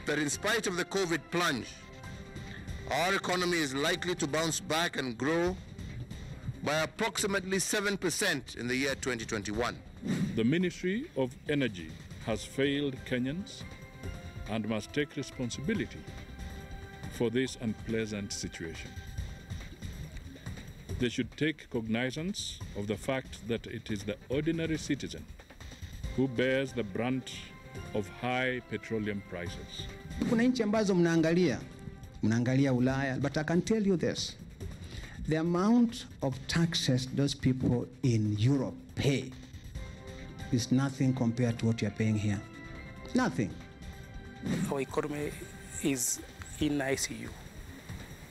that in spite of the COVID plunge, our economy is likely to bounce back and grow by approximately 7% in the year 2021. The Ministry of Energy has failed Kenyans and must take responsibility for this unpleasant situation. They should take cognizance of the fact that it is the ordinary citizen who bears the brunt of high petroleum prices. Kuna nchi ambazo mnaangalia Ulaya, but I can tell you this. The amount of taxes those people in Europe pay is nothing compared to what you're paying here. Nothing. Our economy is in ICU.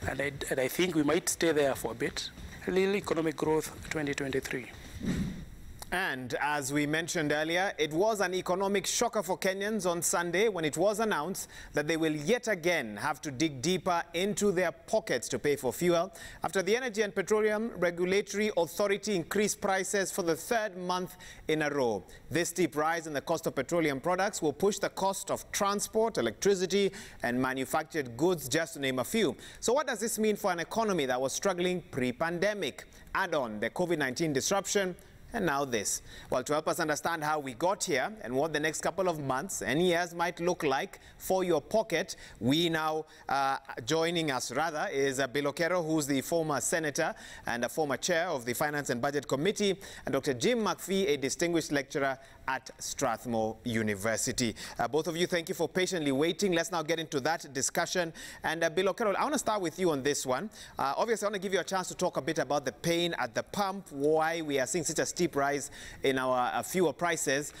And I think we might stay there for a bit. A little economic growth 2023. And as we mentioned earlier, it was an economic shocker for Kenyans on Sunday when it was announced that they will yet again have to dig deeper into their pockets to pay for fuel after the Energy and Petroleum Regulatory Authority increased prices for the third month in a row. This steep rise in the cost of petroleum products will push the cost of transport, electricity, and manufactured goods, just to name a few. So what does this mean for an economy that was struggling pre-pandemic? Add on the COVID-19 disruption, and now this. Well, to help us understand how we got here and what the next couple of months and years might look like for your pocket, we now, joining us rather, is Bill Okero, who's the former senator and a former chair of the Finance and Budget Committee, and Dr. Jim McPhee, a distinguished lecturer at Strathmore University. Both of you, thank you for patiently waiting. Let's now get into that discussion. And Bill Okero, I want to start with you on this one. Obviously, I want to give you a chance to talk a bit about the pain at the pump, why we are seeing such a steep rise in our fuel prices,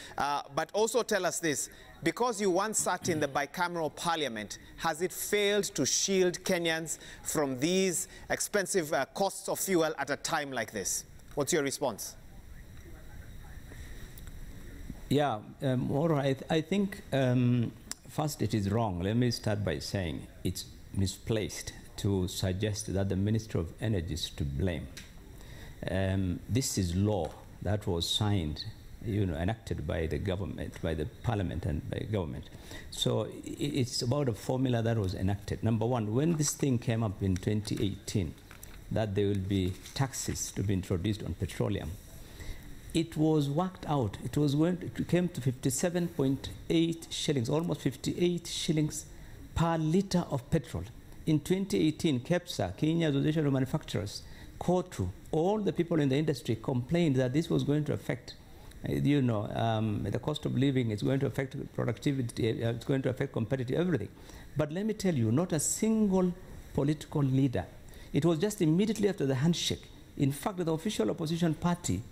but also tell us this. Because you once sat in the bicameral parliament, has it failed to shield Kenyans from these expensive costs of fuel at a time like this? What's your response? Yeah, all right. I think first it is wrong. Let me start by saying it's misplaced to suggest that the Ministry of Energy is to blame. This is law that was signed, enacted by the government, by the parliament and by government. So it's about a formula that was enacted. Number one, when this thing came up in 2018, that there will be taxes to be introduced on petroleum, it was worked out. It came to 57.8 shillings, almost 58 shillings per litre of petrol. In 2018, KEPSA, Kenya Association of Manufacturers, COTU, all the people in the industry complained that this was going to affect, the cost of living, it's going to affect productivity, it's going to affect competitive everything. But let me tell you, not a single political leader. It was just immediately after the handshake. In fact, the official opposition party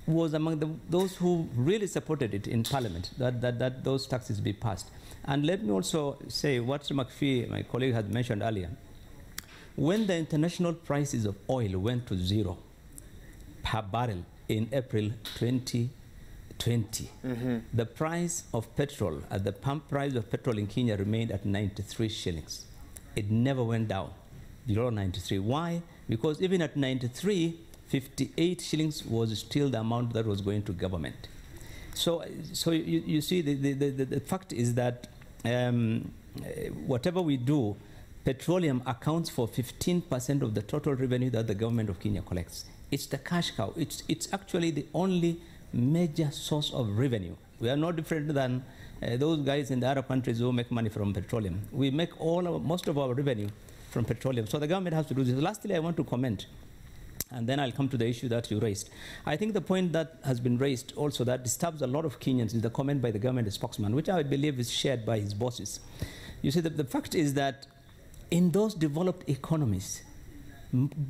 was among those who really supported it in parliament, that those taxes be passed. And let me also say what McPhee, my colleague, had mentioned earlier. When the international prices of oil went to zero per barrel in April 2020, the price of petrol, at the pump price of petrol in Kenya remained at 93 shillings. It never went down below 93. Why? Because even at 93, 58 shillings was still the amount that was going to government. So you see, the fact is that whatever we do, petroleum accounts for 15% of the total revenue that the government of Kenya collects. It's the cash cow. It's actually the only major source of revenue. We are no different than those guys in the Arab countries who make money from petroleum. We make most of our revenue from petroleum. So the government has to do this. Lastly, I want to comment, and then I'll come to the issue that you raised. I think the point that has been raised also that disturbs a lot of Kenyans is the comment by the government spokesman, which I believe is shared by his bosses. You see, the fact is that in those developed economies,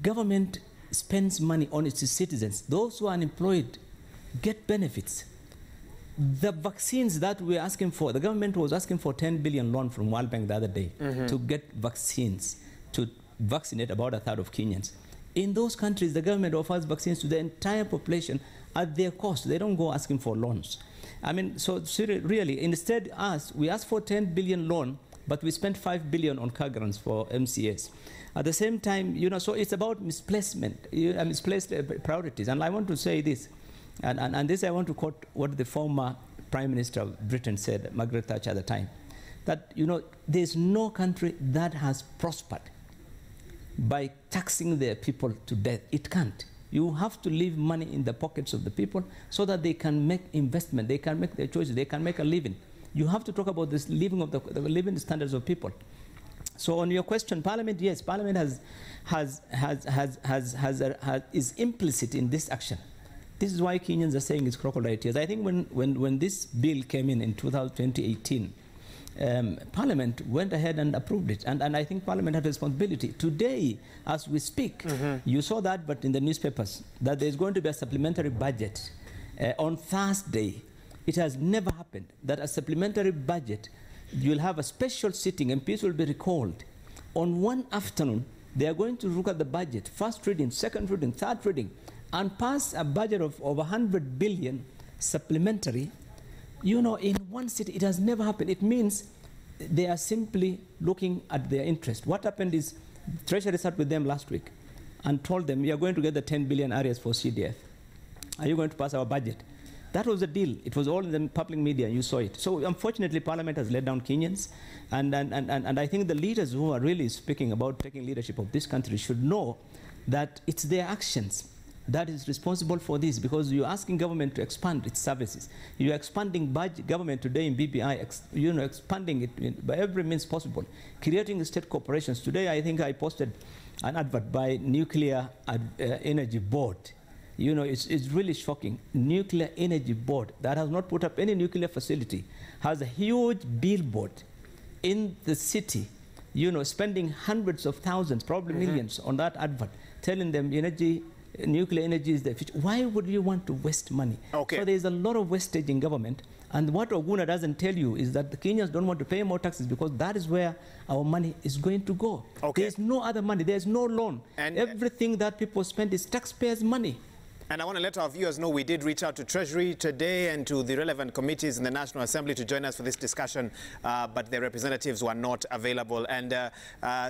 government spends money on its citizens. Those who are unemployed get benefits. The vaccines that we're asking for, the government was asking for 10 billion loan from World Bank the other day to get vaccines, to vaccinate about 1/3 of Kenyans. In those countries, the government offers vaccines to the entire population at their cost. They don't go asking for loans. I mean, so really, instead, we asked for 10 billion loan, but we spent 5 billion on car grants for MCAs. At the same time, so it's about misplacement, misplaced priorities. And I want to say this, and this I want to quote what the former Prime Minister of Britain said, Margaret Thatcher at the time. that, you know, there's no country that has prospered by taxing their people to death. It can't. You have to leave money in the pockets of the people so that they can make investment, they can make their choices, they can make a living. You have to talk about this living of the living standards of people. So on your question, Parliament, yes, Parliament is implicit in this action. This is why Kenyans are saying it's crocodile tears. I think when this bill came in 2018, Parliament went ahead and approved it, and I think Parliament had a responsibility. Today, as we speak, you saw that, but in the newspapers, that there's going to be a supplementary budget on Thursday. It has never happened that a supplementary budget, you'll have a special sitting, MPs will be recalled. On one afternoon, they are going to look at the budget, first reading, second reading, third reading, and pass a budget of over 100 billion supplementary. You know, in one city, it has never happened. It means they are simply looking at their interest. What happened is, Treasury sat with them last week and told them, you are going to get the 10 billion areas for CDF. Are you going to pass our budget? That was the deal. It was all in the public media, you saw it. So unfortunately, Parliament has let down Kenyans, and I think the leaders who are really speaking about taking leadership of this country should know that it's their actions that is responsible for this, because you're asking government to expand its services. You're expanding government today in BBI, you know, expanding it by every means possible, creating state corporations. Today, I think I posted an advert by Nuclear Energy Board. You know, it's really shocking. Nuclear Energy Board that has not put up any nuclear facility has a huge billboard in the city, you know, spending hundreds of thousands, probably millions on that advert, telling them nuclear energy is the future. Why would you want to waste money? Okay. So there's a lot of wastage in government. And what Oguna doesn't tell you is that the Kenyans don't want to pay more taxes because that is where our money is going to go. Okay. There's no other money. There's no loan. And everything that people spend is taxpayers' money. And I want to let our viewers know we did reach out to Treasury today and to the relevant committees in the National Assembly to join us for this discussion, but their representatives were not available. And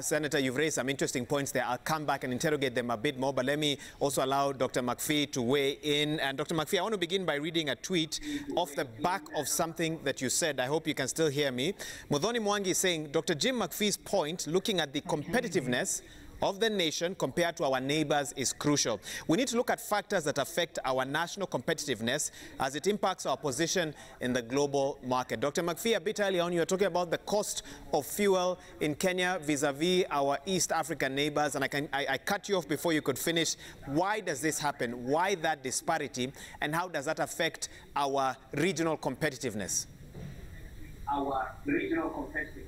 Senator, you've raised some interesting points there. I'll come back and interrogate them a bit more, but let me also allow Dr. McPhee to weigh in. And Dr. McPhee, I want to begin by reading a tweet off the back of something that you said. I hope you can still hear me. Muthoni Mwangi is saying, Dr. Jim McPhee's point, looking at the competitiveness of the nation compared to our neighbors is crucial. We need to look at factors that affect our national competitiveness as it impacts our position in the global market. Dr. McPhee, a bit earlier on, you were talking about the cost of fuel in Kenya vis-a-vis our East African neighbors, and I cut you off before you could finish. Why does this happen? Why that disparity, and how does that affect our regional competitiveness? Our regional competitiveness.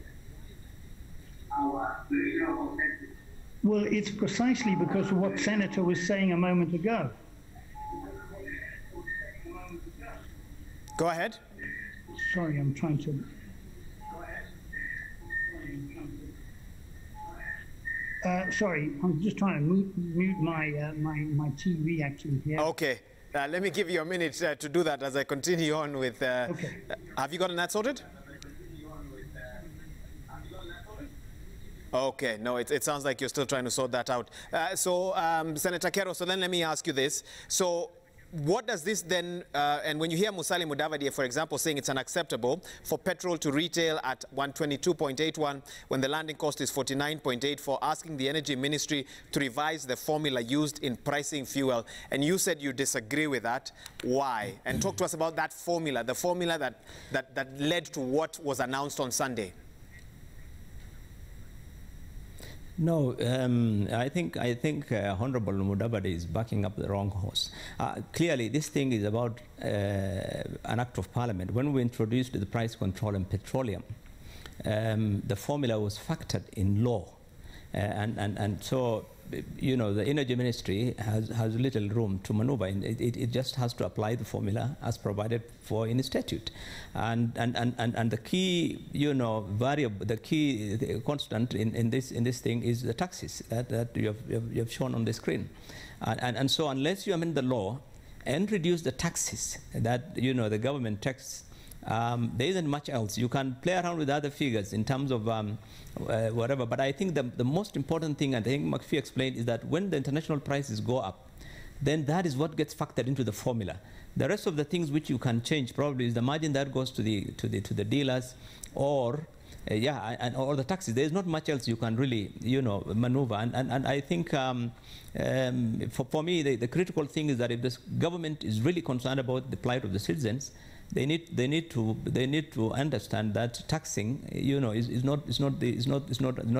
Well, it's precisely because of what Senator was saying a moment ago. Go ahead. Sorry, I'm trying to... sorry, I'm just trying to mute my TV actually here. Okay. Let me give you a minute to do that as I continue on with... okay. Have you gotten that sorted? Okay, no, it sounds like you're still trying to sort that out. Senator Kero, so then let me ask you this. So what does this then, and when you hear Musalia Mudavadi, for example, saying it's unacceptable for petrol to retail at 122.81 when the landing cost is 49.8, for asking the Energy Ministry to revise the formula used in pricing fuel, and you said you disagree with that. Why? And talk to us about that formula, the formula that led to what was announced on Sunday. No, I think Honorable Mudavadi is backing up the wrong horse. Clearly, this thing is about an act of parliament. When we introduced the price control in petroleum, the formula was factored in law. And so, you know, the Energy Ministry has little room to maneuver. It just has to apply the formula as provided for in the statute. And the key, you know, variable, the constant in this thing is the taxes that you have shown on the screen. And so unless you amend the law and reduce the taxes that, you know, the government tax, there isn't much else. You can play around with other figures in terms of whatever, but I think the most important thing, and I think McPhee explained, is that when the international prices go up, then that is what gets factored into the formula. The rest of the things which you can change probably is the margin that goes to the dealers, or and or the taxes. There's not much else you can really, maneuver. And I think for me, the critical thing is that if the government is really concerned about the plight of the citizens, they need to understand that taxing, is not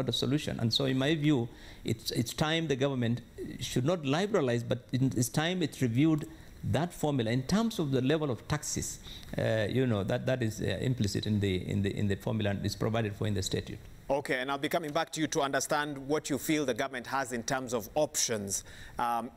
a solution. And so, in my view, it's time the government should not liberalize, but it's time it's reviewed that formula in terms of the level of taxes, that is implicit in the formula and is provided for in the statute. Okay, and I'll be coming back to you to understand what you feel the government has in terms of options.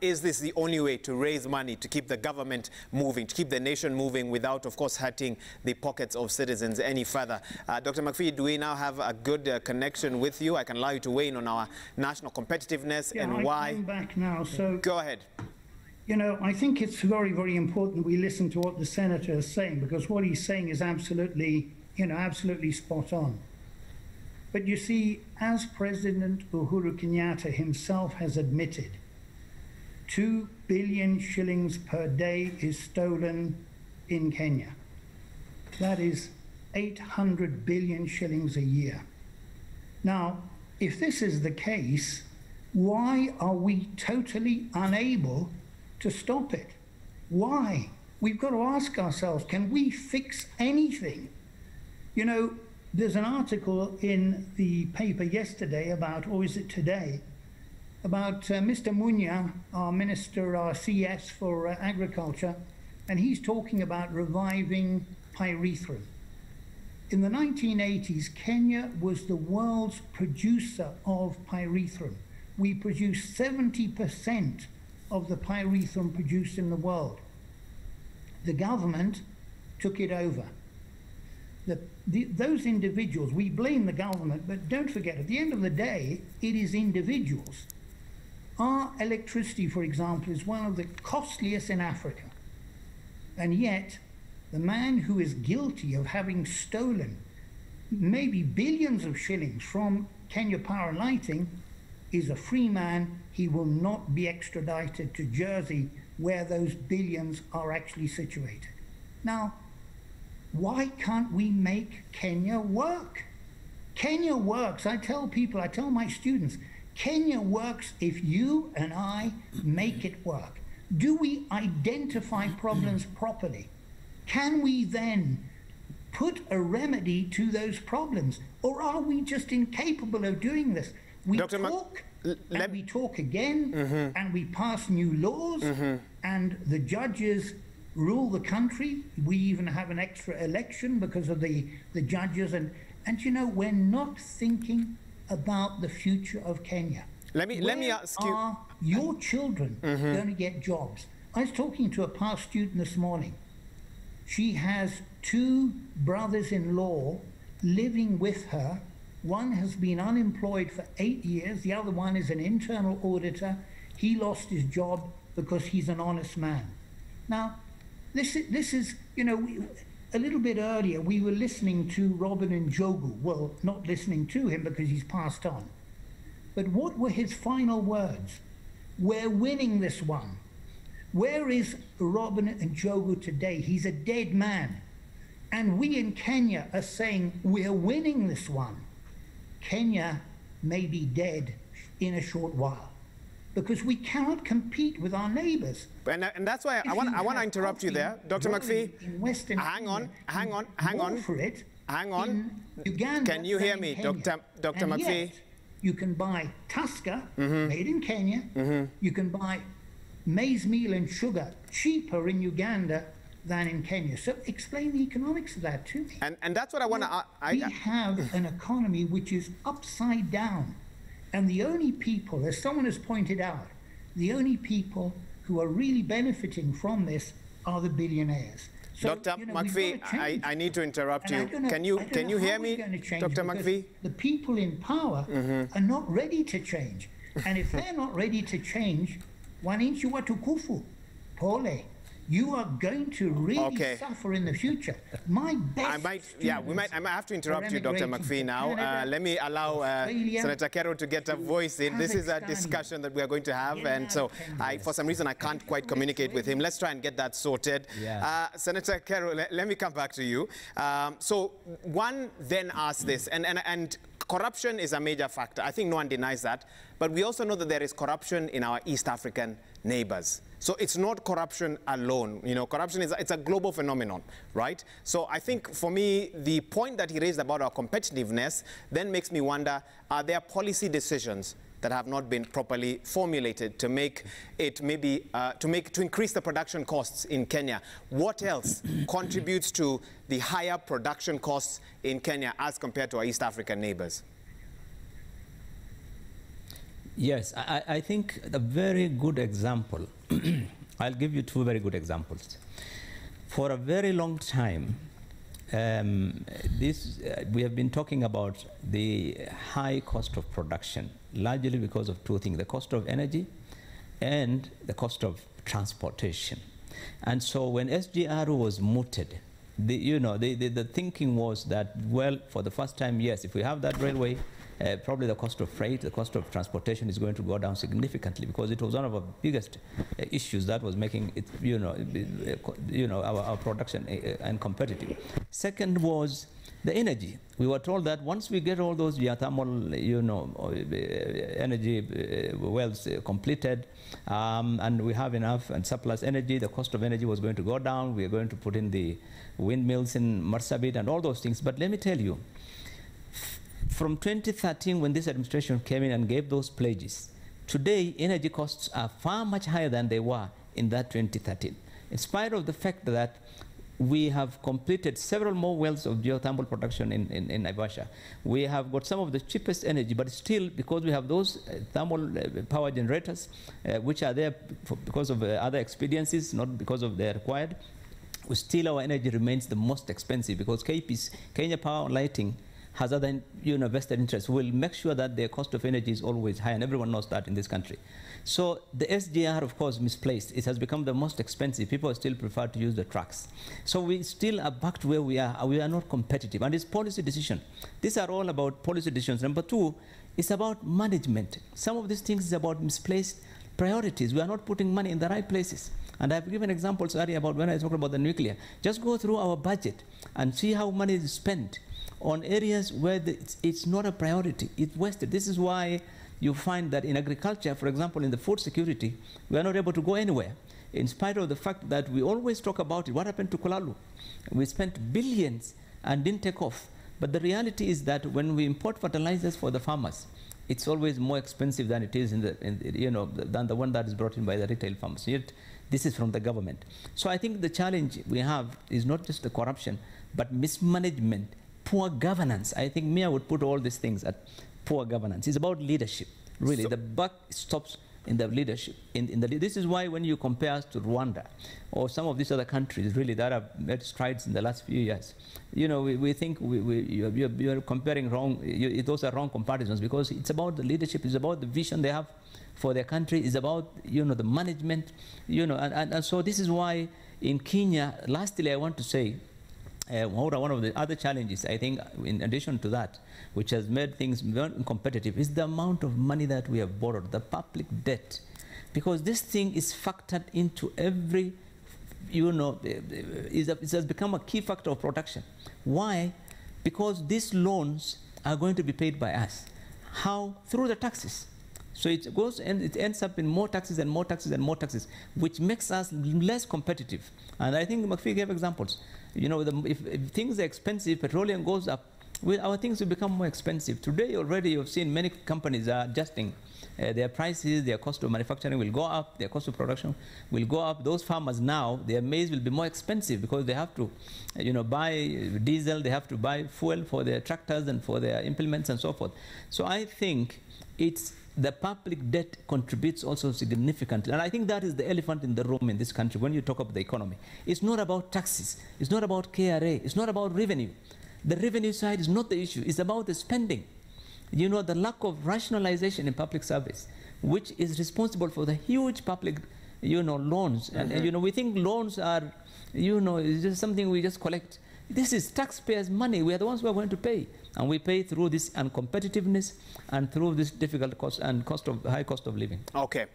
Is this the only way to raise money to keep the government moving, to keep the nation moving without, of course, hurting the pockets of citizens any further? Dr. McPhee, do we now have a good connection with you? I can allow you to weigh in on our national competitiveness and why. I'm back now, so go ahead. I think it's very, very important we listen to what the senator is saying, because what he's saying is absolutely, absolutely spot on. But you see, as President Uhuru Kenyatta himself has admitted, 2 billion shillings per day is stolen in Kenya. That is 800 billion shillings a year. Now, if this is the case, why are we totally unable to stop it? Why? We've got to ask ourselves, can we fix anything? There's an article in the paper yesterday about, or is it today, about Mr. Munya, our Minister, our CS for Agriculture, and he's talking about reviving pyrethrum. In the 1980s, Kenya was the world's producer of pyrethrum. We produced 70% of the pyrethrum produced in the world. The government took it over. Those individuals, we blame the government, but don't forget, at the end of the day, it is individuals. Our electricity, for example, is one of the costliest in Africa. And yet, the man who is guilty of having stolen maybe billions of shillings from Kenya Power and Lighting is a free man. He will not be extradited to Jersey, where those billions are actually situated. Now, why can't we make Kenya work? Kenya works. I tell people, I tell my students, Kenya works if you and I make it work. Do we identify problems properly? Can we then put a remedy to those problems? Or are we just incapable of doing this? We talk and we talk again, and we pass new laws, and the judges rule the country. We even have an extra election because of the judges, and we're not thinking about the future of Kenya. Let me ask you, are your children going to get jobs? I was talking to a past student this morning. She has 2 brothers-in-law living with her. One has been unemployed for 8 years. The other one is an internal auditor. He lost his job because he's an honest man. Now, this is, a little bit earlier we were listening to Robin Njogu. Well, not listening to him because he's passed on. But what were his final words? We're winning this one. Where is Robin Njogu today? He's a dead man. And we in Kenya are saying we're winning this one. Kenya may be dead in a short while, because we cannot compete with our neighbors. And that's why I want to interrupt you there, Dr. McPhee. Hang on. For it. Hang on. In Uganda, can you hear me, Dr. McPhee? You can buy Tusker, made in Kenya. You can buy maize meal and sugar cheaper in Uganda than in Kenya. So explain the economics of that to me. And that's what I want to... We have an economy which is upside down. And the only people, as someone has pointed out, the only people who are really benefiting from this are the billionaires. So, Dr. McPhee, I need to interrupt you. Can you hear me, Dr. McPhee? The people in power are not ready to change. And if they're not ready to change, wananchi watukufu, pole. you are going to really suffer in the future. My best I might have to interrupt you, Dr. McPhee, now. Let me allow Senator Kero to get a voice in. This is a discussion that we are going to have, and so for some reason I can't quite communicate with him. Let's try and get that sorted. Yeah. Senator Kero, let me come back to you. So one then asks this, and corruption is a major factor. I think no one denies that. But we also know that there is corruption in our East African neighbors. So it's not corruption alone. You know, corruption it's a global phenomenon, right? So I think for me, the point that he raised about our competitiveness then makes me wonder, are there policy decisions that have not been properly formulated to make it maybe, to increase the production costs in Kenya? What else contributes to the higher production costs in Kenya as compared to our East African neighbors? Yes, I think a very good example, I'll give you two very good examples. For a very long time, we have been talking about the high cost of production, largely because of two things, the cost of energy and the cost of transportation. And so when SGR was mooted, the thinking was that, well, for the first time, yes, if we have that railway, probably the cost of freight, the cost of transportation is going to go down significantly, because it was one of our biggest issues that was making it, our production uncompetitive. Second was the energy. We were told that once we get all those geothermal, energy wells completed, and we have enough and surplus energy, the cost of energy was going to go down. We are going to put in the windmills in Marsabit and all those things. But let me tell you, from 2013, when this administration came in and gave those pledges, today energy costs are far much higher than they were in that 2013. In spite of the fact that we have completed several more wells of geothermal production in Naivasha. We have got some of the cheapest energy, but still, because we have those thermal power generators, which are there because of other expediencies, not because of they're required, still our energy remains the most expensive, because KP's, Kenya Power Lighting, has other vested interests. We'll make sure that the cost of energy is always high, and everyone knows that in this country. So the SGR, of course, misplaced. It has become the most expensive. People still prefer to use the trucks. So we still are back to where we are. We are not competitive, and it's policy decision. These are all about policy decisions. Number two, it's about management. Some of these things is about misplaced priorities. We are not putting money in the right places. And I've given examples earlier about when I talked about the nuclear. Just go through our budget and see how money is spent on areas where it's not a priority. It's wasted. This is why you find that in agriculture, for example, in the food security, we are not able to go anywhere, in spite of the fact that we always talk about it. What happened to Kolalu? We spent billions and didn't take off. But the reality is that when we import fertilizers for the farmers, it's always more expensive than it is than the one that is brought in by the retail farmers. Yet this is from the government. So I think the challenge we have is not just the corruption, but mismanagement, poor governance. I think I would put all these things at poor governance. It's about leadership, really. So the buck stops in the leadership. This is why when you compare us to Rwanda or some of these other countries, really, that have made strides in the last few years, we think you're comparing wrong. Those are wrong comparisons, because it's about the leadership. It's about the vision they have for their country. It's about the management. And so this is why in Kenya, lastly, I want to say, one of the other challenges, I think, in addition to that, which has made things very competitive, is the amount of money that we have borrowed, the public debt. Because this thing is factored into every, it has become a key factor of production. Why? Because these loans are going to be paid by us. How? Through the taxes. So it goes and it ends up in more taxes and more taxes and more taxes, which makes us less competitive. And I think McPhee gave examples. If things are expensive, petroleum goes up, our things will become more expensive. Today already you've seen many companies are adjusting their prices, their cost of manufacturing will go up, their cost of production will go up. Those farmers now, their maize will be more expensive because they have to buy diesel, they have to buy fuel for their tractors and for their implements and so forth. So I think the public debt contributes also significantly. And I think that is the elephant in the room in this country when you talk about the economy. It's not about taxes. It's not about KRA. It's not about revenue. The revenue side is not the issue. It's about the spending. The lack of rationalization in public service, which is responsible for the huge public loans. And we think loans are, it's just something we just collect. This is taxpayers' money. We are the ones who are going to pay. And we pay through this uncompetitiveness and through this difficult cost and high cost of living. Okay.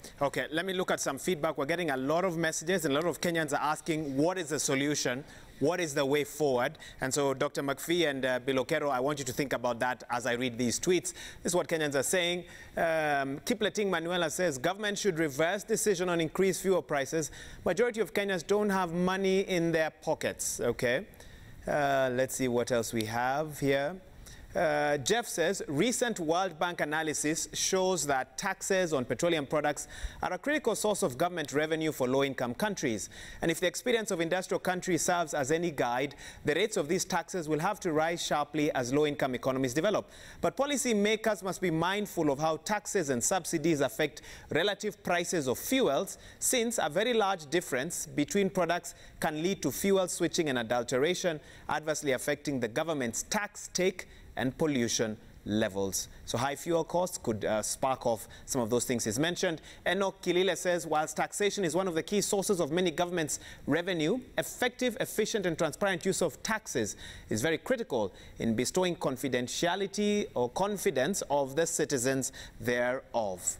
Let me look at some feedback. We're getting a lot of messages, and a lot of Kenyans are asking, what is the solution? What is the way forward? And so, Dr. McPhee and Bilokero, I want you to think about that as I read these tweets. This is what Kenyans are saying. Kipleting Manuela says, government should reverse decision on increased fuel prices. Majority of Kenyans don't have money in their pockets. Okay. Let's see what else we have here. Jeff says, recent World Bank analysis shows that taxes on petroleum products are a critical source of government revenue for low-income countries. And if the experience of industrial countries serves as any guide, the rates of these taxes will have to rise sharply as low-income economies develop. But policy makers must be mindful of how taxes and subsidies affect relative prices of fuels, since a very large difference between products can lead to fuel switching and adulteration, adversely affecting the government's tax take and pollution levels. So high fuel costs could spark off some of those things he's mentioned. Enoch Kilile says, whilst taxation is one of the key sources of many governments' revenue, effective, efficient and transparent use of taxes is very critical in bestowing confidentiality or confidence of the citizens thereof.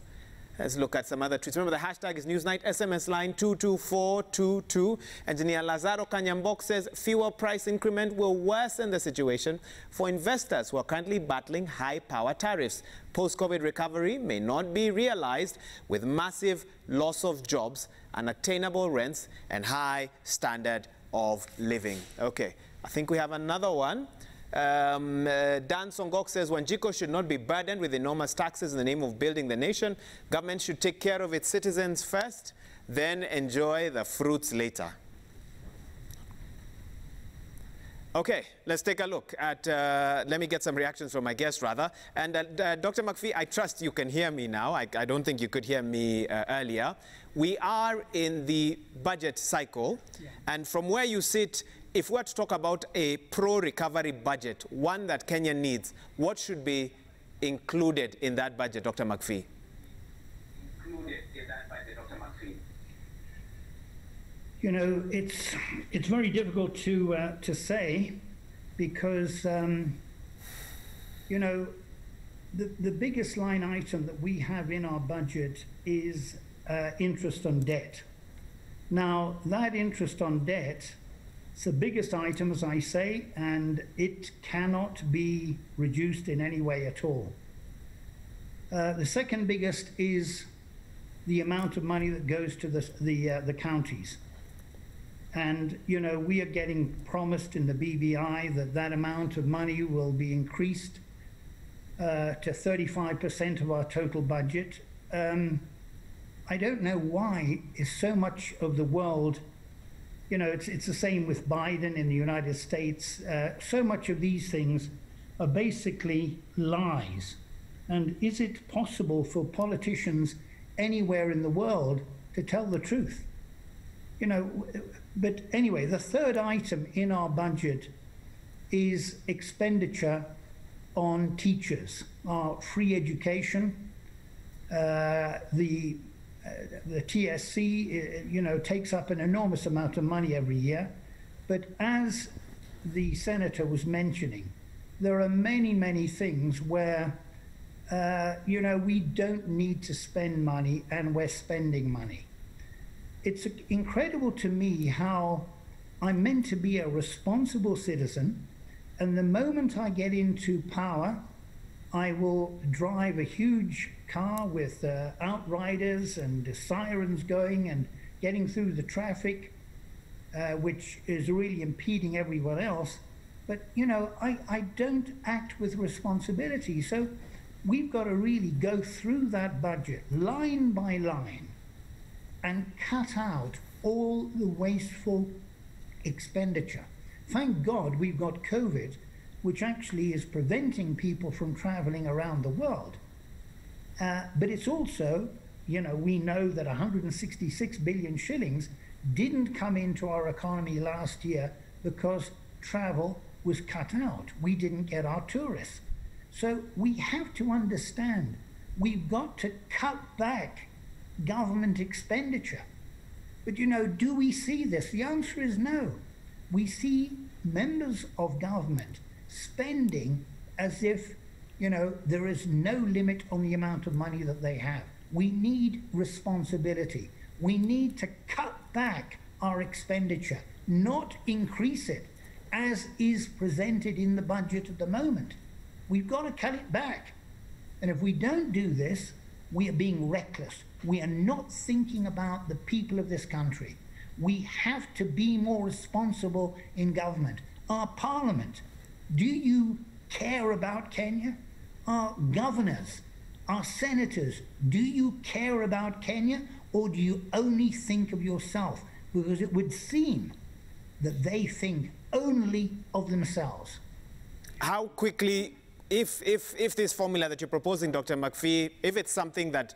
Let's look at some other tweets. Remember, the hashtag is Newsnight, SMS line 22422. Engineer Lazaro Kanyambok says fuel price increment will worsen the situation for investors who are currently battling high power tariffs. Post-COVID recovery may not be realized with massive loss of jobs, unattainable rents, and high standard of living. Okay, I think we have another one. Dan Songok says, Wanjiko should not be burdened with enormous taxes in the name of building the nation. Government should take care of its citizens first, then enjoy the fruits later. Okay, let's take a look at, let me get some reactions from my guest rather. And Dr. McPhee, I trust you can hear me now. I don't think you could hear me earlier. We are in the budget cycle, and from where you sit, if we were to talk about a pro-recovery budget, one that Kenya needs, what should be included in that budget, Dr. McPhee? You know, it's very difficult to say, because you know, the biggest line item that we have in our budget is interest on debt. Now, that interest on debt, it's the biggest item, as I say, and it cannot be reduced in any way at all. The second biggest is the amount of money that goes to the counties. And, you know, we are getting promised in the BBI that that amount of money will be increased to 35% of our total budget. I don't know why is so much of the world, you know, it's the same with Biden in the United States. So much of these things are basically lies. And is it possible for politicians anywhere in the world to tell the truth? You know, but anyway, the third item in our budget is expenditure on teachers, our free education. The TSC, you know, takes up an enormous amount of money every year. But as the senator was mentioning, there are many, many things where, you know, we don't need to spend money and we're spending money. It's incredible to me how I'm meant to be a responsible citizen, and the moment I get into power, I will drive a huge car with outriders and sirens going and getting through the traffic, which is really impeding everyone else. But, you know, I don't act with responsibility. So we've got to really go through that budget line by line and cut out all the wasteful expenditure. Thank God we've got COVID, which actually is preventing people from traveling around the world. But it's also, you know, we know that 166 billion shillings didn't come into our economy last year because travel was cut out. We didn't get our tourists. So we have to understand, we've got to cut back government expenditure. But do we see this? The answer is no. We see members of government spending as if, there is no limit on the amount of money that they have. We need responsibility. We need to cut back our expenditure, not increase it, as is presented in the budget at the moment. We've got to cut it back. And if we don't do this, we are being reckless. We are not thinking about the people of this country. We have to be more responsible in government. Our parliament, do you care about Kenya? Our governors, our senators, do you care about Kenya, or do you only think of yourself? Because it would seem that they think only of themselves. How quickly, if this formula that you're proposing, Dr. McPhee, if it's something that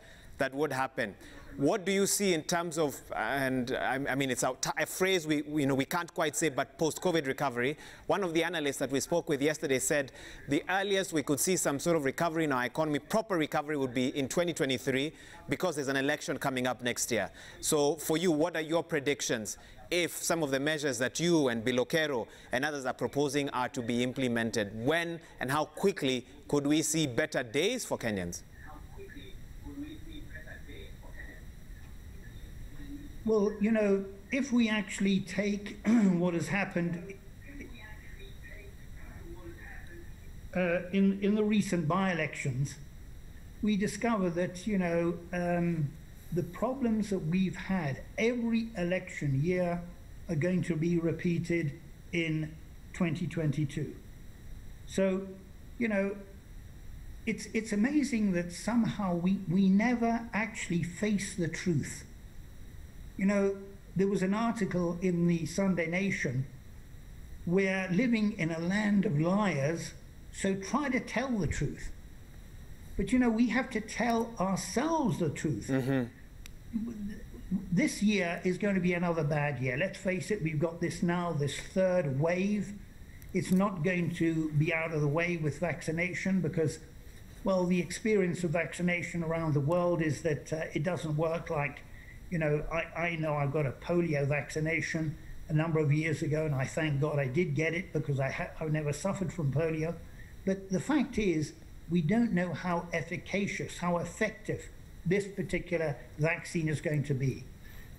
would happen, what do you see in terms of, and I mean, it's a phrase we can't quite say, but post-COVID recovery? One of the analysts that we spoke with yesterday said the earliest we could see some sort of recovery in our economy, proper recovery, would be in 2023 because there's an election coming up next year. So for you, what are your predictions if some of the measures that you and Bilokero and others are proposing are to be implemented? When and how quickly could we see better days for Kenyans? Well, if we actually take what has happened in the recent by-elections, we discover that, the problems that we've had every election year are going to be repeated in 2022. So, it's amazing that somehow we never actually face the truth. There was an article in the Sunday Nation, we're living in a land of liars, so try to tell the truth. But we have to tell ourselves the truth. Mm-hmm. This year is going to be another bad year. Let's face it, we've got this third wave. It's not going to be out of the way with vaccination because, well, the experience of vaccination around the world is that it doesn't work like, I know I got a polio vaccination a number of years ago, and I thank God I did get it because I've never suffered from polio. But the fact is, we don't know how efficacious, how effective this particular vaccine is going to be.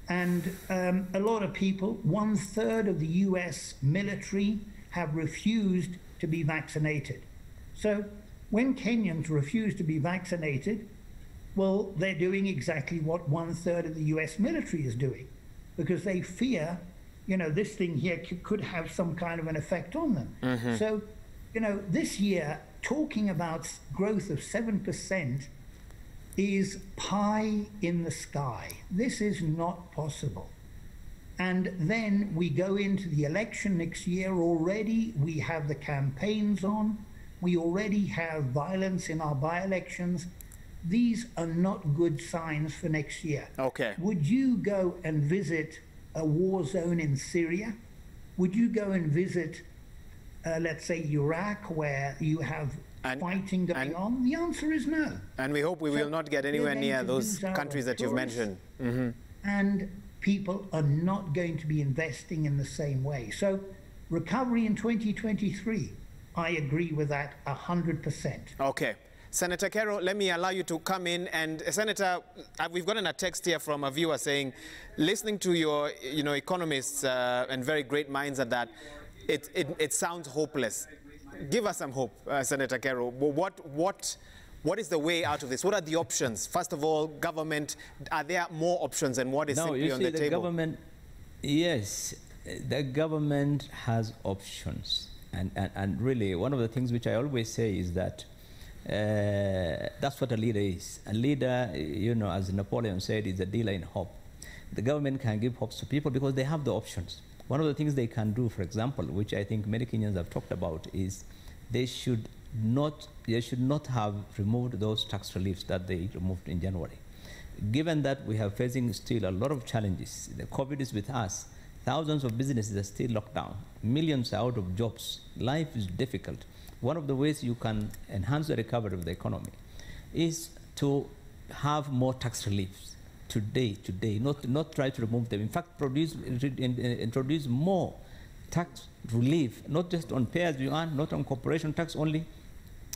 And a lot of people, 1/3 of the US military have refused to be vaccinated. So when Kenyans refuse to be vaccinated, well, they're doing exactly what 1/3 of the US military is doing, because they fear, this thing here could have some kind of an effect on them. Mm-hmm. So, this year, talking about growth of 7% is pie in the sky. This is not possible. And then we go into the election next year. Already we have the campaigns on. We already have violence in our by-elections. These are not good signs for next year. Okay. Would you go and visit a war zone in Syria? Would you go and visit, let's say, Iraq, where you have fighting going on? The answer is no. And we hope we will not get anywhere near those countries that you've mentioned. Mm-hmm. And people are not going to be investing in the same way. So recovery in 2023, I agree with that 100%. Okay. Senator Kero, let me allow you to come in. And Senator, we've gotten a text here from a viewer saying, listening to your economists and very great minds at that, it sounds hopeless. Give us some hope, Senator Kero. What is the way out of this? What are the options? First of all, government, are there more options and what is simply on the table? Government, yes, the government has options. And really, one of the things which I always say is that that's what a leader is. A leader, as Napoleon said, is a dealer in hope. The government can give hopes to people because they have the options. One of the things they can do, for example, which I think many Kenyans have talked about, is they should not have removed those tax reliefs that they removed in January. Given that we are facing still a lot of challenges, the COVID is with us, thousands of businesses are still locked down, millions are out of jobs, life is difficult. One of the ways you can enhance the recovery of the economy is to have more tax reliefs, today, not try to remove them. In fact, introduce more tax relief, not just on pay as you earn, not on corporation tax only,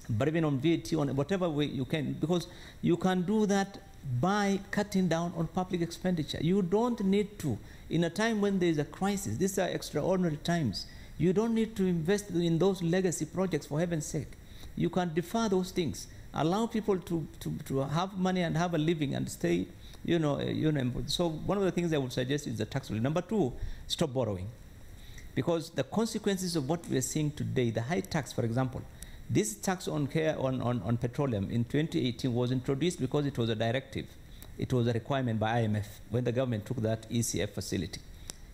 but even on VAT, on whatever way you can, because you can do that by cutting down on public expenditure. You don't need to, in a time when there is a crisis, these are extraordinary times, you don't need to invest in those legacy projects, for heaven's sake. You can defer those things, allow people to have money and have a living and stay, So one of the things I would suggest is the tax relief. Number two, stop borrowing. Because the consequences of what we are seeing today, the high tax, for example, this tax on petroleum in 2018 was introduced because it was a directive. It was a requirement by IMF when the government took that ECF facility.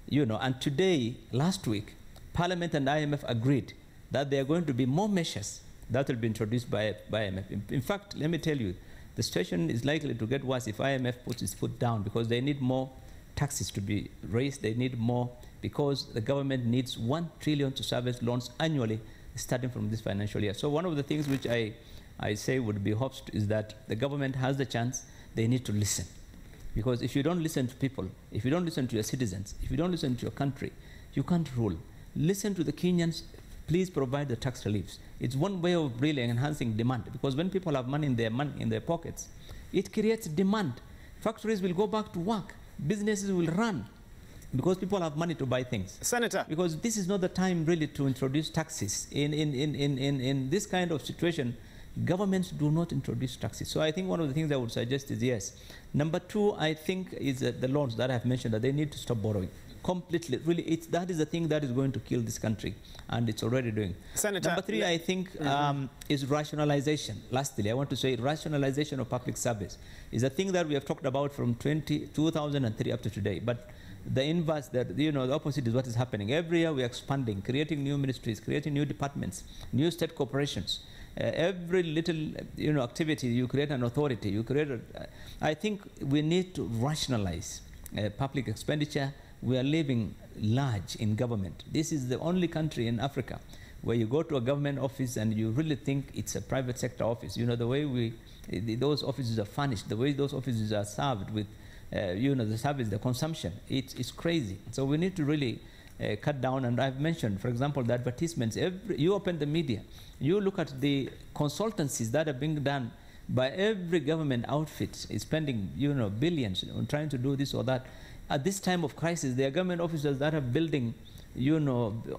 And today, last week, Parliament and IMF agreed that there are going to be more measures that will be introduced by IMF. In fact, let me tell you, the situation is likely to get worse if IMF puts its foot down, because they need more taxes to be raised. They need more, because the government needs 1 trillion to service loans annually starting from this financial year. So one of the things which I say would be hoped is that the government has the chance, they need to listen. Because if you don't listen to people, if you don't listen to your citizens, if you don't listen to your country, you can't rule. Listen to the Kenyans, please provide the tax reliefs. It's one way of really enhancing demand, because when people have money in their pockets, it creates demand. Factories will go back to work, businesses will run, because people have money to buy things. Senator. Because this is not the time really to introduce taxes. In this kind of situation, governments do not introduce taxes. So I think one of the things I would suggest is yes. Number two, I think, is the loans that I've mentioned, that they need to stop borrowing completely. Really, that is the thing that is going to kill this country, and it's already doing. Senator. Number three, I think, is rationalization. Lastly, I want to say rationalization of public service is a thing that we have talked about from 2003 up to today. But the inverse, the opposite is what is happening. Every year we are expanding, creating new ministries, creating new departments, new state corporations. Every little activity, you create an authority. You create I think we need to rationalize public expenditure. We are living large in government. This is the only country in Africa where you go to a government office and you really think it's a private sector office. The way those offices are furnished, the way those offices are served with the service, the consumption, it's crazy. So we need to really cut down. And I've mentioned, for example, the advertisements. You open the media, you look at the consultancies that are being done by every government outfit, is spending billions on trying to do this or that. At this time of crisis, there are government officers that are building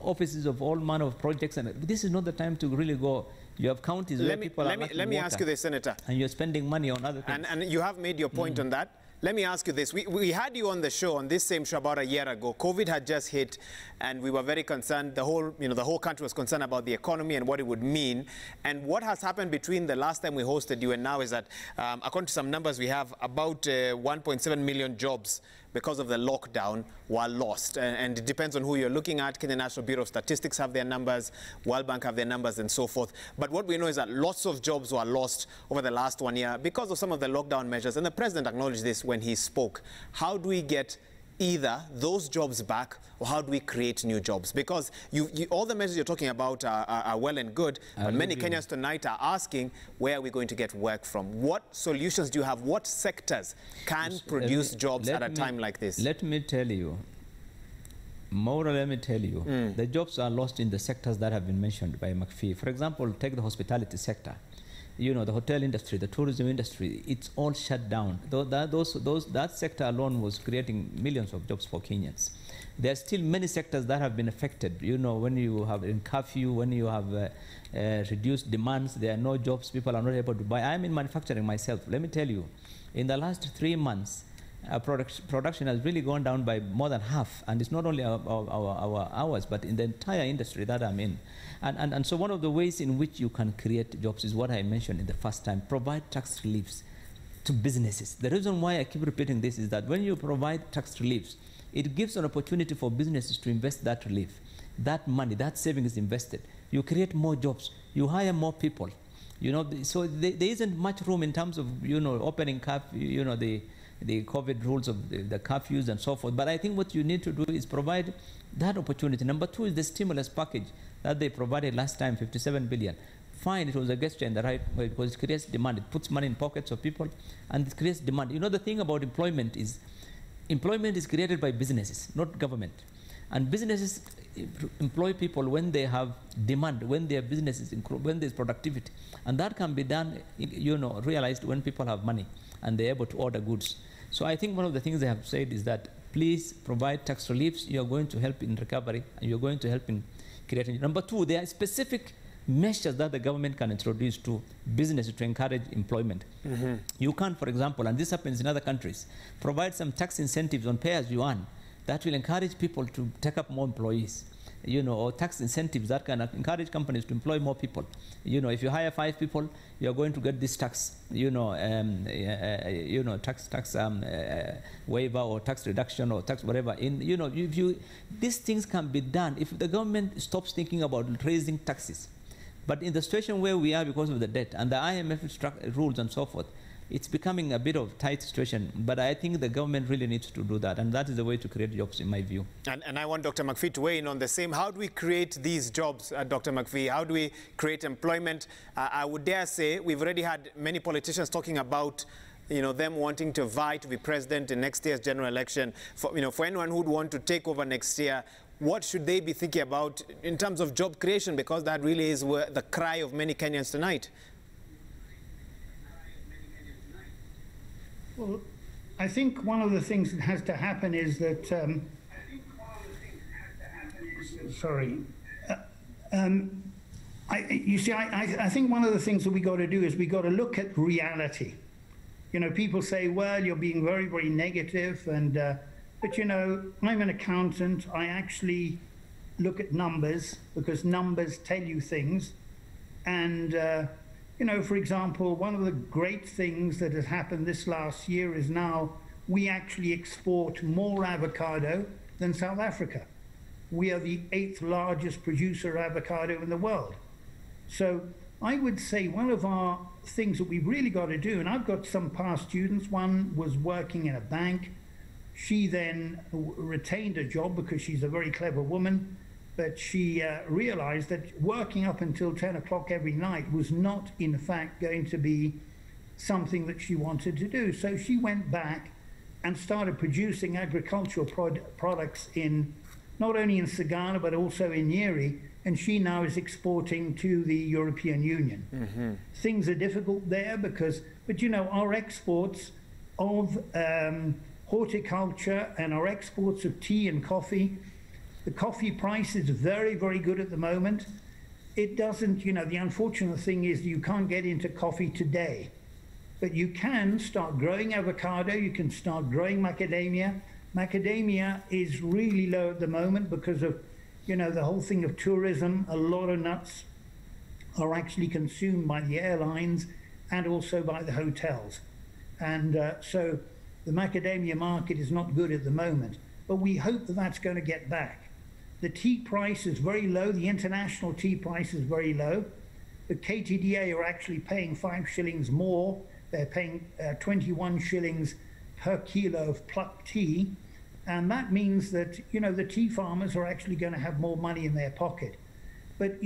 offices of all manner of projects, and this is not the time to really go. You have counties where people are let me ask you this, Senator. And you're spending money on other things. And you have made your point on that. Let me ask you this. We had you on the show, on this same show, about a year ago. COVID had just hit, and we were very concerned. The whole country was concerned about the economy and what it would mean. And what has happened between the last time we hosted you and now is that, according to some numbers we have, about 1.7 million jobs because of the lockdown were lost. And it depends on who you're looking at. Kenya National Bureau of Statistics have their numbers, World Bank have their numbers, and so forth. But what we know is that lots of jobs were lost over the last 1 year because of some of the lockdown measures. And the president acknowledged this when he spoke. How do we get either those jobs back, or how do we create new jobs? Because all the measures you're talking about are well and good, but many Kenyans tonight are asking, where are we going to get work from? What solutions do you have? What sectors can produce jobs at a time like this? Let me tell you, Maura, the jobs are lost in the sectors that have been mentioned by McPhee. For example, take the hospitality sector. The hotel industry, the tourism industry, it's all shut down. That sector alone was creating millions of jobs for Kenyans. There are still many sectors that have been affected. When you have in curfew, when you have reduced demands, there are no jobs, people are not able to buy. I'm in manufacturing myself. Let me tell you, in the last 3 months, production has really gone down by more than half, and it's not only our hours, but in the entire industry that I'm in. And so one of the ways in which you can create jobs is what I mentioned in the first time: provide tax reliefs to businesses. The reason why I keep repeating this is that when you provide tax reliefs, it gives an opportunity for businesses to invest that relief. That money, that saving is invested. You create more jobs. You hire more people. So there isn't much room in terms of opening the COVID rules of the curfews and so forth. But I think what you need to do is provide that opportunity. Number two is the stimulus package that they provided last time, 57 billion. fine, it was a gesture in the right way because it creates demand. It puts money in pockets of people and it creates demand. You know, the thing about employment is created by businesses, not government. And businesses employ people when they have demand, when their businesses, when there's productivity. And that can be done, you know, realized when people have money and they're able to order goods. So I think one of the things they have said is that please provide tax reliefs. You're going to help in recovery and you're going to help in creating. Number two, there are specific measures that the government can introduce to businesses to encourage employment. You can, for example, and this happens in other countries, provide some tax incentives on pay as you earn that will encourage people to take up more employees, you know, or tax incentives that can encourage companies to employ more people. You know, if you hire 5 people, you're going to get this tax, tax waiver or tax reduction or tax whatever. These things can be done if the government stops thinking about raising taxes. But in the situation where we are because of the debt and the IMF rules and so forth, it's becoming a bit of a tight situation, but I think the government really needs to do that, and that is the way to create jobs, in my view. And I want Dr. McPhee to weigh in on the same. How do we create these jobs, Dr. McPhee? How do we create employment? I would dare say we've already had many politicians talking about them wanting to vie to be president in next year's general election. For anyone who would want to take over next year, what should they be thinking about in terms of job creation? Because that really is the cry of many Kenyans tonight. Well, I think one of the things that has to happen is that, I think one of the things that we got to do is we got to look at reality. People say, well, you're being very, very negative, but I'm an accountant. I actually look at numbers because numbers tell you things. And, for example, one of the great things that has happened this last year is now we actually export more avocado than South Africa. We are the 8th largest producer of avocado in the world. So I would say one of our things that we've really got to do, and I've got some past students, one was working in a bank. She then retained a job because she's a very clever woman, but she realized that working up until 10 o'clock every night was not, in fact, going to be something that she wanted to do. So she went back and started producing agricultural products not only in Sagana, but also in Nyeri, and she now is exporting to the European Union. Things are difficult there but our exports of horticulture and our exports of tea and coffee, the coffee price is very, very good at the moment. It doesn't, the unfortunate thing is you can't get into coffee today, but you can start growing avocado, you can start growing macadamia. Macadamia is really low at the moment because of, the whole thing of tourism. A lot of nuts are actually consumed by the airlines and also by the hotels. And so the macadamia market is not good at the moment, but we hope that that's going to get back. The tea price is very low. The international tea price is very low. The KTDA are actually paying 5 shillings more. They're paying 21 shillings per kilo of plucked tea. And that means that, the tea farmers are actually going to have more money in their pocket. But,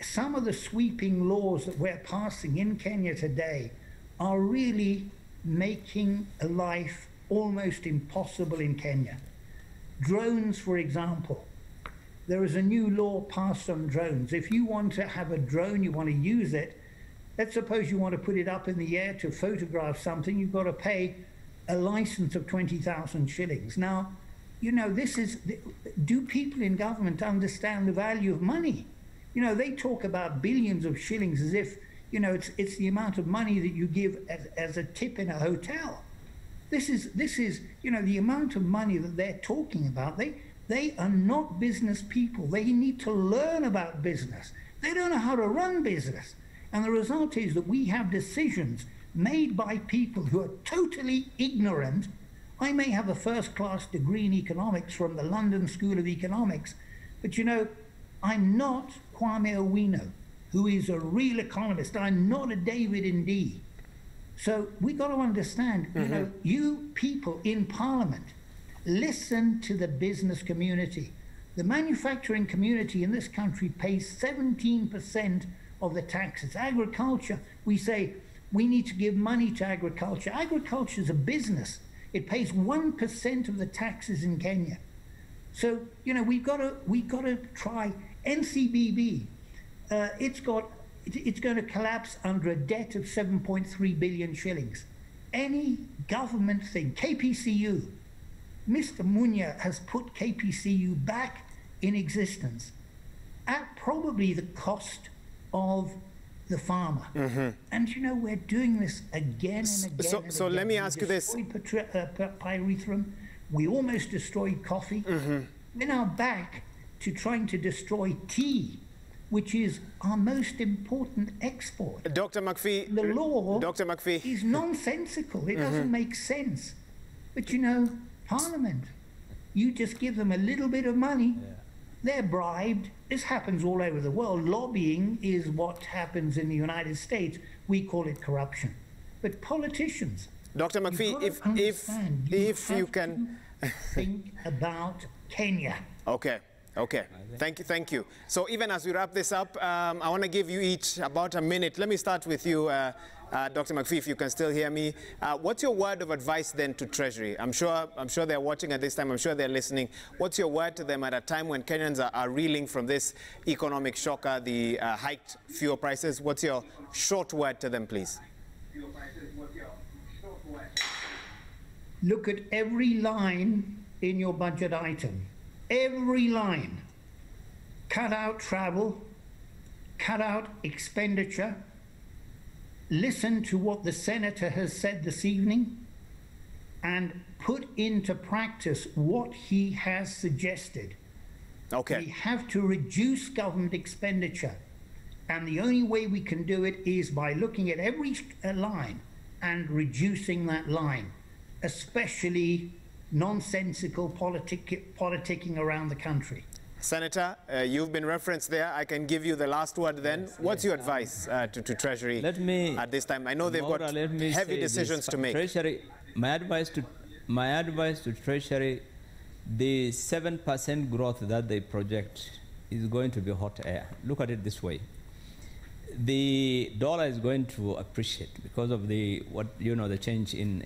some of the sweeping laws that we're passing in Kenya today are really making a life almost impossible in Kenya. Drones, for example. There is a new law passed on drones. If you want to have a drone, you want to use it, let's suppose you want to put it up in the air to photograph something, you've got to pay a license of 20,000 shillings. Now, do people in government understand the value of money? They talk about billions of shillings as if, it's the amount of money that you give as a tip in a hotel. This is the amount of money that they're talking about. They are not business people. They need to learn about business. They don't know how to run business. And the result is that we have decisions made by people who are totally ignorant. I may have a first-class degree in economics from the London School of Economics, but I'm not Kwame Owino, who is a real economist. I'm not a David Ndii. So we got to understand, you people in Parliament, listen to the business community. The manufacturing community in this country pays 17% of the taxes. Agriculture, we say we need to give money to agriculture. Agriculture is a business. It pays 1% of the taxes in Kenya. So, you know, we've got to try NCBB. It's going to collapse under a debt of 7.3 billion shillings. Any government thing, KPCU, Mr. Munya has put KPCU back in existence at probably the cost of the farmer. And you know, we're doing this again and again and again. So let me ask you this. We destroyed pyrethrum. We almost destroyed coffee. We're now back to trying to destroy tea, which is our most important export. Dr. McPhee, the law Dr. McPhee is nonsensical. It doesn't make sense. But you know, Parliament, you just give them a little bit of money, they're bribed. This happens all over the world. Lobbying is what happens in the United States. We call it corruption. But politicians, Dr. McPhee, if you can think about Kenya. Okay. Thank you. So even as we wrap this up, I want to give you each about a minute. Let me start with you, Dr. McPhee, if you can still hear me. What's your word of advice then to Treasury? I'm sure they're watching at this time. I'm sure they're listening. What's your word to them at a time when Kenyans are reeling from this economic shocker, the hiked fuel prices? What's your short word to them, please? Look at every line in your budget item. Every line. Cut out travel, cut out expenditure. Listen to what the senator has said this evening and put into practice what he has suggested. Okay. We have to reduce government expenditure. And the only way we can do it is by looking at every line and reducing that line, especially nonsensical politicking around the country. Senator, you've been referenced there. I can give you the last word then. What's your advice to Treasury at this time? I know they've got heavy decisions to make. Treasury, my advice to Treasury, the 7% growth that they project is going to be hot air. Look at it this way. The dollar is going to appreciate because of the change and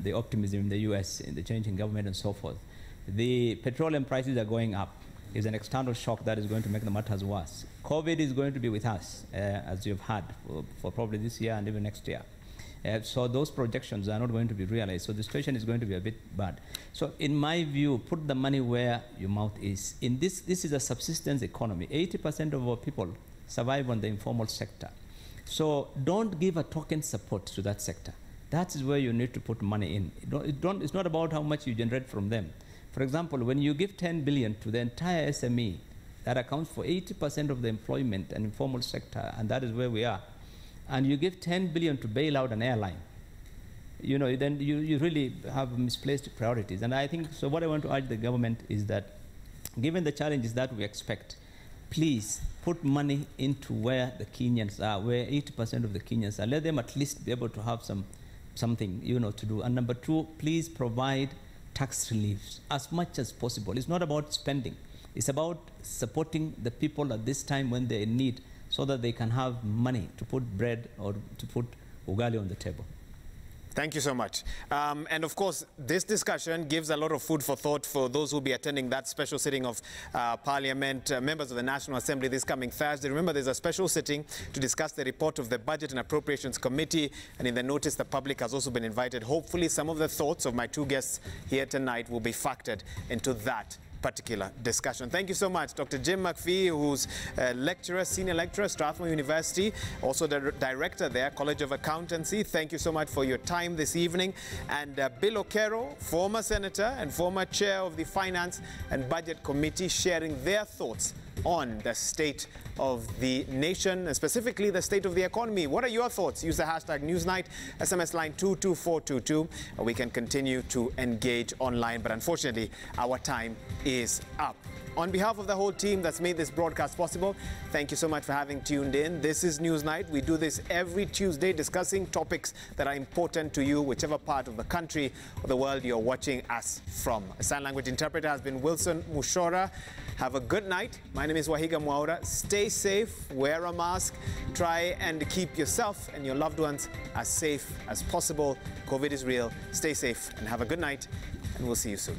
the optimism in the U.S. in the change in government and so forth. The petroleum prices are going up. It's an external shock that is going to make the matters worse. COVID is going to be with us, as you've had for probably this year and even next year. So those projections are not going to be realized. So the situation is going to be a bit bad. So in my view, put the money where your mouth is. This is a subsistence economy. 80% of our people survive on the informal sector. So don't give a token support to that sector. That is where you need to put money in. It's not about how much you generate from them. For example, when you give 10 billion to the entire SME, that accounts for 80% of the employment and informal sector, and that is where we are. And you give 10 billion to bail out an airline, then you really have misplaced priorities. And I think, so what I want to urge the government is that, given the challenges that we expect, please put money into where the Kenyans are, where 80% of the Kenyans are. Let them at least be able to have something, to do. And number two, please provide tax reliefs as much as possible. It's not about spending. It's about supporting the people at this time when they're in need so that they can have money to put bread or to put ugali on the table. Thank you so much. And of course, this discussion gives a lot of food for thought for those who will be attending that special sitting of Parliament, members of the National Assembly this coming Thursday. Remember, there's a special sitting to discuss the report of the Budget and Appropriations Committee. And in the notice, the public has also been invited. Hopefully, some of the thoughts of my two guests here tonight will be factored into that particular discussion. Thank you so much, Dr. Jim McPhee, who's a lecturer, senior lecturer, Strathmore University, also the director there, College of Accountancy. Thank you so much for your time this evening. And Bill Okero, former senator and former chair of the Finance and Budget Committee, sharing their thoughts on the state of the nation, and specifically the state of the economy. What are your thoughts? Use the hashtag Newsnight, SMS line 22422. We can continue to engage online, but unfortunately, our time is up. On behalf of the whole team that's made this broadcast possible, thank you so much for having tuned in. This is Newsnight. We do this every Tuesday, discussing topics that are important to you, whichever part of the country or the world you're watching us from. A sign language interpreter has been Wilson Mushora. Have a good night. My name is Wahiga Mwaura. Stay safe, wear a mask, try and keep yourself and your loved ones as safe as possible. COVID is real. Stay safe and have a good night, and we'll see you soon.